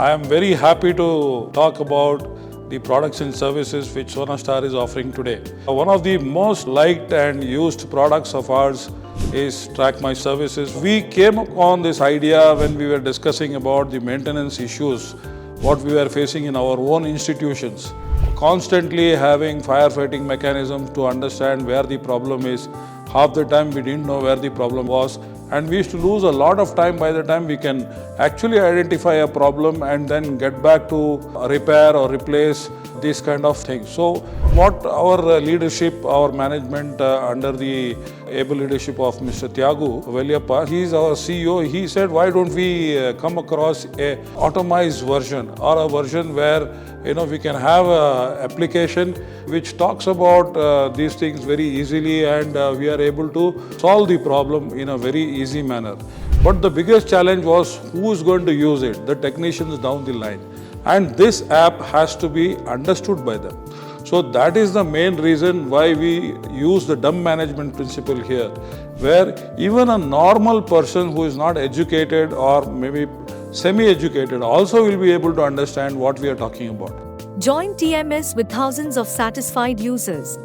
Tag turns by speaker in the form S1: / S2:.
S1: I am very happy to talk about the products and services which Sona Star is offering today. One of the most liked and used products of ours is Track My Services. We came upon this idea when we were discussing about the maintenance issues, what we were facing in our own institutions. Constantly having firefighting mechanisms to understand where the problem is. Half the time we didn't know where the problem was, and we used to lose a lot of time by the time we can actually identify a problem and then get back to repair or replace these kind of things. So what our leadership, our management under the able leadership of Mr. Thyagu Valliappa, he is our CEO, he said, why don't we come across a automized version or a version where we can have an application which talks about these things very easily, and we are able to solve the problem in a very easy manner. But the biggest challenge was who is going to use it, the technicians down the line. And this app has to be understood by them. So that is the main reason why we use the dumb management principle here, where even a normal person who is not educated or maybe semi-educated also will be able to understand what we are talking about.
S2: Join TMS with thousands of satisfied users.